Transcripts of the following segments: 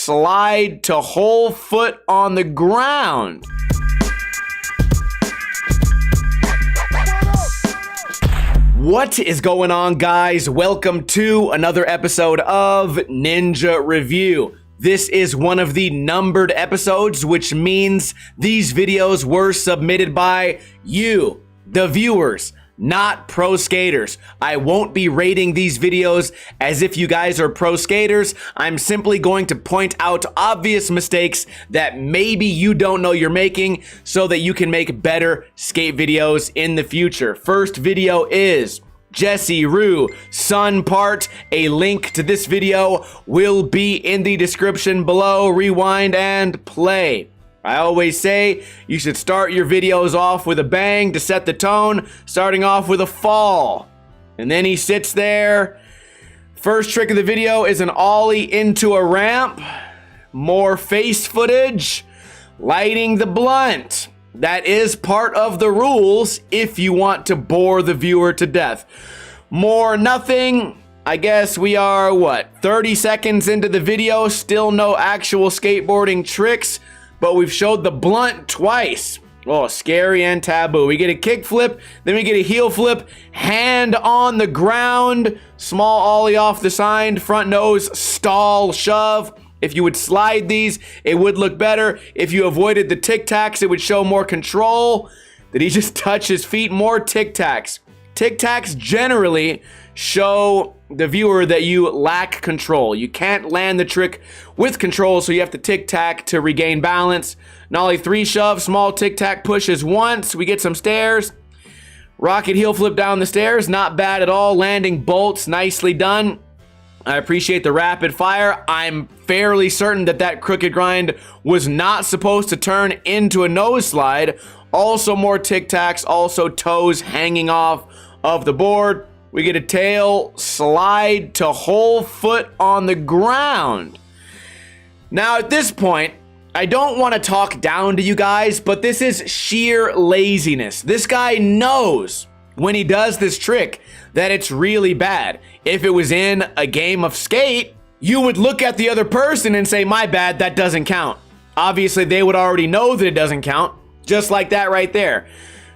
slide to whole foot on the ground. What is going on, guys? Welcome to another episode of Ninja Review. This is one of the numbered episodes, which means these videos were submitted by you, the viewers, not pro skaters. I won't be rating these videos as if you guys are pro skaters. I'm simply going to point out obvious mistakes that maybe you don't know you're making so that you can make better skate videos in the future. First video is Jesse Reau Sun Part. A link to this video will be in the description below. Rewind and play. I always say you should start your videos off with a bang to set the tone, starting off with a fall. And then he sits there. First trick of the video is an ollie into a ramp. More face footage. Lighting the blunt. That is part of the rules if you want to bore the viewer to death. More nothing. I guess we are, 30 seconds into the video. Still no actual skateboarding tricks. But we've showed the blunt twice. Oh, scary and taboo. We get a kick flip, then we get a heel flip, hand on the ground, small ollie off the side, front nose, stall, shove. If you would slide these, it would look better. If you avoided the tic tacs, it would show more control. Did he just touch his feet? More tic tacs. Tic tacs generally show the viewer that you lack control. You can't land the trick with control, so you have to tic tac to regain balance. Nollie 3 shove, small tic tac pushes once. We get some stairs. Rocket heel flip down the stairs, not bad at all. Landing bolts, nicely done. I appreciate the rapid fire. I'm fairly certain that that crooked grind was not supposed to turn into a nose slide. Also more tic tacs, also toes hanging off of the board. We get a tail slide to whole foot on the ground. Now at this point, I don't want to talk down to you guys, but this is sheer laziness. This guy knows when he does this trick that it's really bad. If it was in a game of skate, you would look at the other person and say, my bad, that doesn't count. Obviously, they would already know that it doesn't count, just like that right there.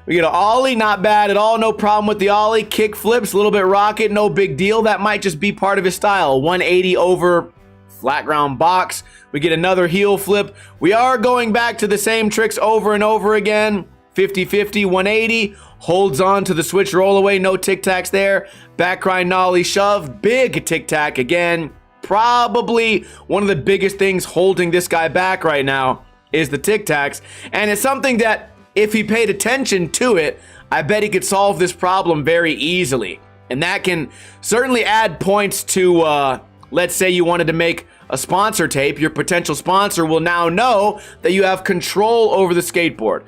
We get an ollie, not bad at all, no problem with the ollie. Kick flips, a little bit rocket, no big deal. That might just be part of his style. 180 over flat ground box. We get another heel flip. We are going back to the same tricks over and over again. 50-50, 180, holds on to the switch rollaway, no tic tacs there. Back grind nollie shove, big tic tac again. Probably one of the biggest things holding this guy back right now is the tic tacs. And it's something that if he paid attention to it, I bet he could solve this problem very easily. And that can certainly add points to, let's say you wanted to make a sponsor tape. Your potential sponsor will now know that you have control over the skateboard.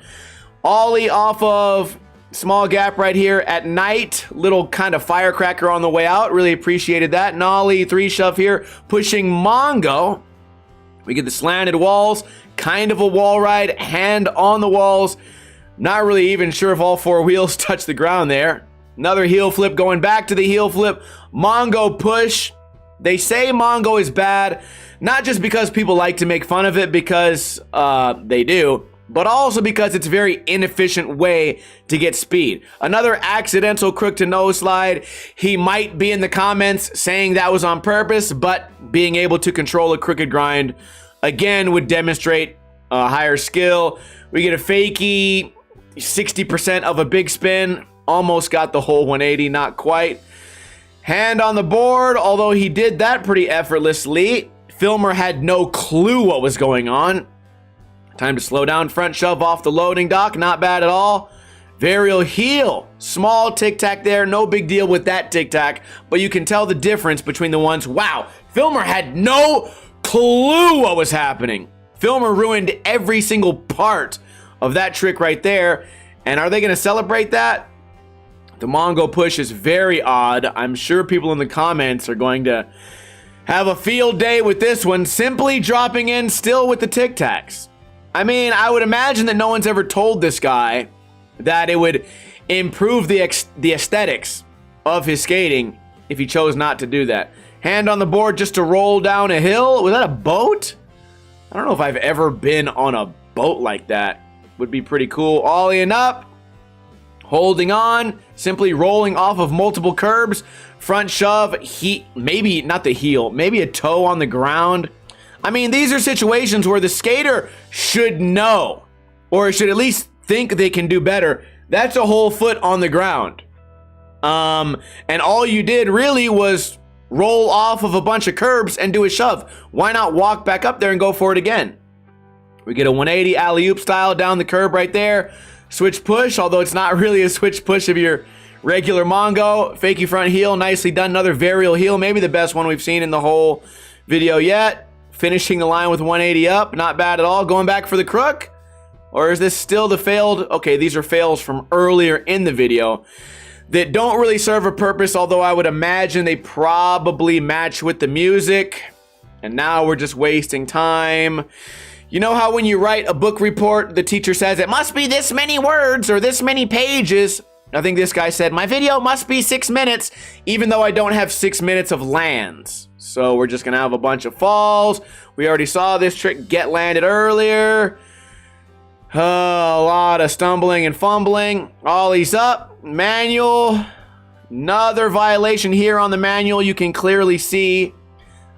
Ollie off of small gap right here at night. Little kind of firecracker on the way out. Really appreciated that. Nollie 3 shove here. Pushing Mongo. We get the slanted walls. Kind of a wall ride. Hand on the walls. Not really even sure if all 4 wheels touch the ground there. Another heel flip going back to the heel flip. Mongo push. They say Mongo is bad. Not just because people like to make fun of it, because they do, but also because it's a very inefficient way to get speed. Another accidental crook to nose slide. He might be in the comments saying that was on purpose, but being able to control a crooked grind, again, would demonstrate a higher skill. We get a fakie, 60% of a big spin. Almost got the whole 180, not quite. Hand on the board, although he did that pretty effortlessly. Filmer had no clue what was going on. Time to slow down, front shove off the loading dock, not bad at all. Varial heel, small tic tac there, no big deal with that tic tac, but you can tell the difference between the ones. Wow, Filmer had no clue what was happening. Filmer ruined every single part of that trick right there. And are they going to celebrate that? The Mongo push is very odd. I'm sure people in the comments are going to have a field day with this one. Simply dropping in still with the tic tacs. I mean, I would imagine that no one's ever told this guy that it would improve the aesthetics of his skating if he chose not to do that. Hand on the board just to roll down a hill. Was that a boat? I don't know if I've ever been on a boat like that. Would be pretty cool. Ollieing up, holding on, simply rolling off of multiple curbs, front shove, maybe not the heel, maybe a toe on the ground. I mean, these are situations where the skater should know, or should at least think they can do better. That's a whole foot on the ground. And all you did really was roll off of a bunch of curbs and do a shove. Why not walk back up there and go for it again? We get a 180 alley-oop style down the curb right there. Switch push, although it's not really a switch push of your regular Mongo. Fakey front heel, nicely done. Another varial heel, maybe the best one we've seen in the whole video yet. Finishing the line with 180 up, not bad at all. Going back for the crook? Or is this still the failed? Okay, these are fails from earlier in the video that don't really serve a purpose, although I would imagine they probably match with the music. And now we're just wasting time. You know how when you write a book report, the teacher says it must be this many words or this many pages? I think this guy said, my video must be 6 minutes, even though I don't have 6 minutes of lands. So we're just gonna have a bunch of falls. We already saw this trick get landed earlier. A lot of stumbling and fumbling. Ollies up, manual. Another violation here on the manual. You can clearly see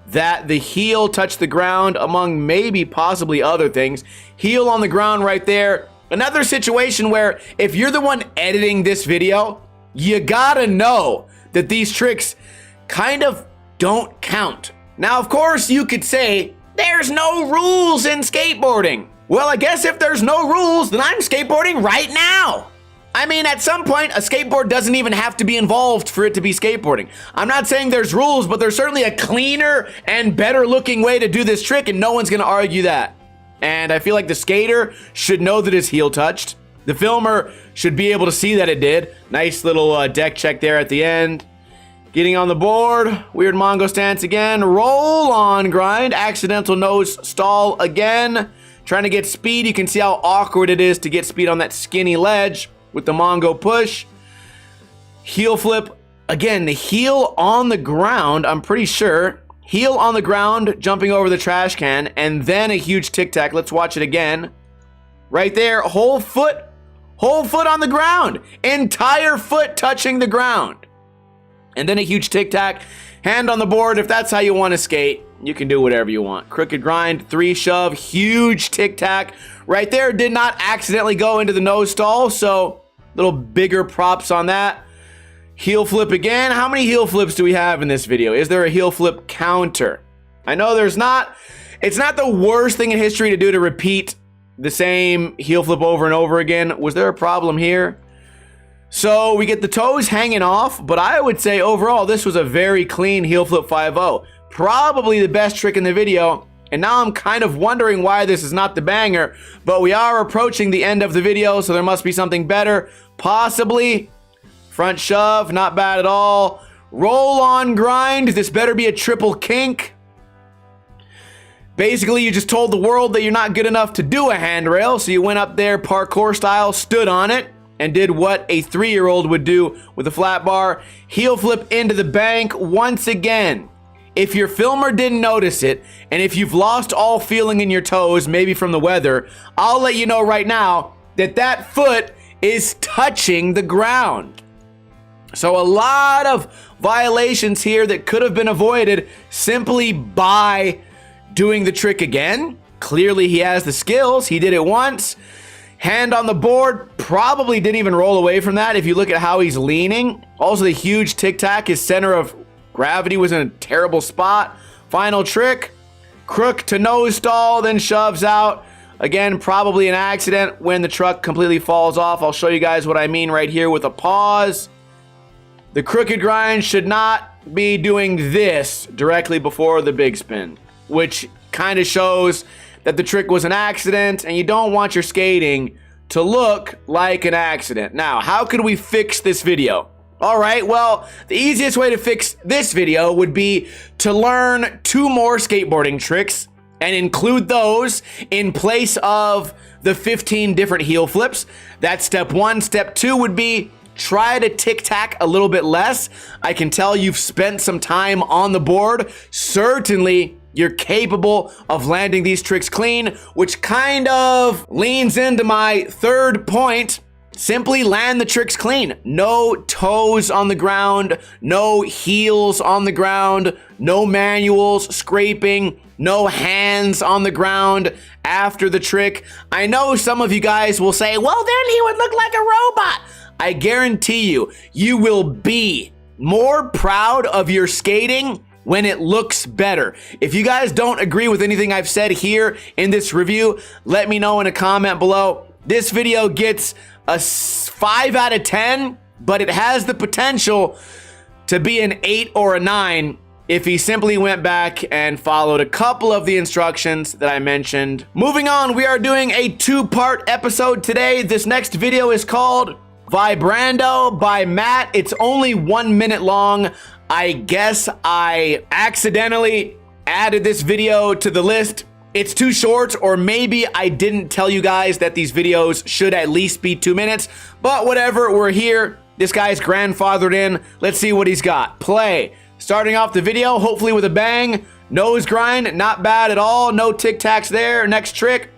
that the heel touched the ground, among maybe possibly other things. Heel on the ground right there. Another situation where if you're the one editing this video, you gotta know that these tricks kind of don't count. Now, of course, you could say, there's no rules in skateboarding. Well, I guess if there's no rules, then I'm skateboarding right now. I mean, at some point, a skateboard doesn't even have to be involved for it to be skateboarding. I'm not saying there's rules, but there's certainly a cleaner and better looking way to do this trick, and no one's gonna argue that. And I feel like the skater should know that his heel touched. The filmer should be able to see that it did. Nice little deck check there at the end. Getting on the board, weird Mongo stance again. Roll on grind, accidental nose stall again. Trying to get speed, you can see how awkward it is to get speed on that skinny ledge with the Mongo push. Heel flip, again, the heel on the ground, I'm pretty sure. Heel on the ground, jumping over the trash can, and then a huge tic-tac. Let's watch it again. Right there, whole foot on the ground. Entire foot touching the ground. And then a huge tic-tac. Hand on the board, if that's how you want to skate, you can do whatever you want. Crooked grind, 3 shove, huge tic-tac. Right there, did not accidentally go into the nose stall, so little bigger props on that. Heel flip again. How many heel flips do we have in this video? Is there a heel flip counter? I know there's not. It's not the worst thing in history to do to repeat the same heel flip over and over again. Was there a problem here? So we get the toes hanging off, but I would say overall this was a very clean heel flip 5-0. Probably the best trick in the video. And now I'm kind of wondering why this is not the banger, but we are approaching the end of the video, so there must be something better. Possibly. Front shove, not bad at all. Roll on grind, this better be a triple kink. Basically, you just told the world that you're not good enough to do a handrail, so you went up there parkour style, stood on it, and did what a 3-year-old would do with a flat bar. Heel flip into the bank once again. If your filmer didn't notice it, and if you've lost all feeling in your toes, maybe from the weather, I'll let you know right now that that foot is touching the ground. So a lot of violations here that could have been avoided simply by doing the trick again. Clearly he has the skills. He did it once. Hand on the board, probably didn't even roll away from that if you look at how he's leaning. Also the huge tic-tac, his center of gravity was in a terrible spot. Final trick, crook to nose stall, then shoves out. Again, probably an accident when the truck completely falls off. I'll show you guys what I mean right here with a pause. The crooked grind should not be doing this directly before the big spin, which kind of shows that the trick was an accident, and you don't want your skating to look like an accident. Now, how could we fix this video? All right, well, the easiest way to fix this video would be to learn 2 more skateboarding tricks and include those in place of the 15 different heel flips. That's step 1. Step 2 would be try to tic-tac a little bit less. I can tell you've spent some time on the board. Certainly you're capable of landing these tricks clean, which kind of leans into my third point. Simply land the tricks clean. No toes on the ground, no heels on the ground, no manuals scraping, no hands on the ground after the trick. I know some of you guys will say, well, then he would look like a robot. I guarantee you, you will be more proud of your skating when it looks better. If you guys don't agree with anything I've said here in this review, let me know in a comment below. This video gets a 5 out of 10, but it has the potential to be an 8 or a 9 if he simply went back and followed a couple of the instructions that I mentioned. Moving on, we are doing a 2-part episode today. This next video is called Vibrando by Matt. It's only 1 minute long. I guess I accidentally added this video to the list. It's too short, or maybe I didn't tell you guys that these videos should at least be 2 minutes, but whatever, we're here. This guy's grandfathered in. Let's see what he's got. Play. Starting off the video, hopefully with a bang. Nose grind, not bad at all. No tic tacs there. Next trick.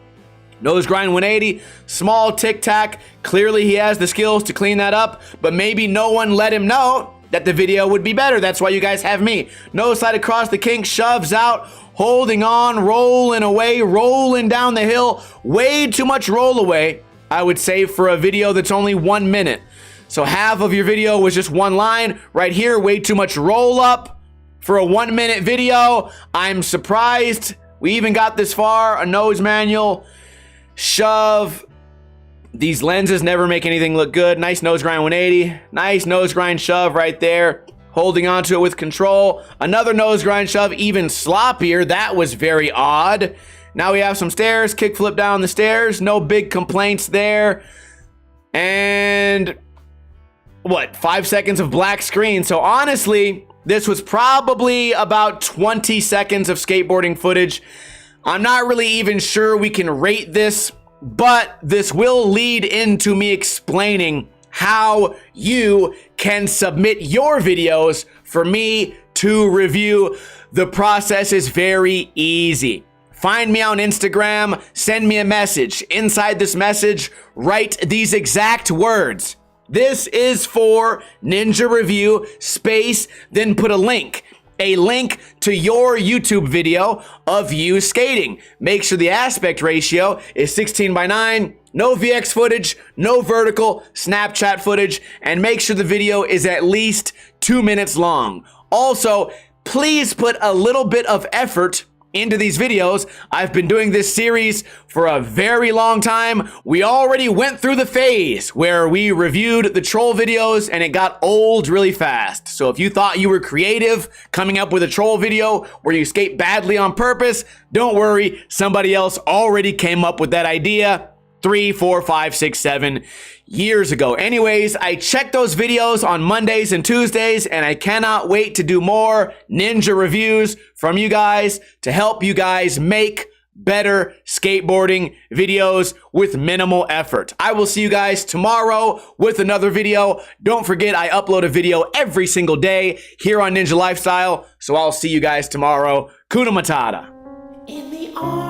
Nose grind 180, small tic tac. Clearly he has the skills to clean that up, but maybe no one let him know that the video would be better. That's why you guys have me. Nose slide across the kink, shoves out, holding on, rolling away, rolling down the hill. Way too much roll away, I would say, for a video that's only 1 minute. So half of your video was just one line. Right here, way too much roll up for a 1 minute video. I'm surprised we even got this far. A nose manual, shove. These lenses never make anything look good. Nice nose grind 180. Nice nose grind shove right there. Holding onto it with control. Another nose grind shove, even sloppier. That was very odd. Now we have some stairs. Kick flip down the stairs. No big complaints there. And what? 5 seconds of black screen. So honestly, this was probably about 20 seconds of skateboarding footage. I'm not really even sure we can rate this, but this will lead into me explaining how you can submit your videos for me to review. The process is very easy. Find me on Instagram, send me a message. Inside this message, write these exact words. This is for Ninja Review, space, then put a link to your YouTube video of you skating. Make sure the aspect ratio is 16:9, no VX footage, no vertical Snapchat footage, and make sure the video is at least 2 minutes long. Also, please put a little bit of effort into these videos. I've been doing this series for a very long time. We already went through the phase where we reviewed the troll videos and it got old really fast. So if you thought you were creative coming up with a troll video where you skate badly on purpose, don't worry, somebody else already came up with that idea 3, 4, 5, 6, 7 years ago. Anyways, I check those videos on Mondays and Tuesdays, and I cannot wait to do more ninja reviews from you guys to help you guys make better skateboarding videos with minimal effort. I will see you guys tomorrow with another video. Don't forget, I upload a video every single day here on Ninja Lifestyle, so I'll see you guys tomorrow. Kuna Matata. In the arms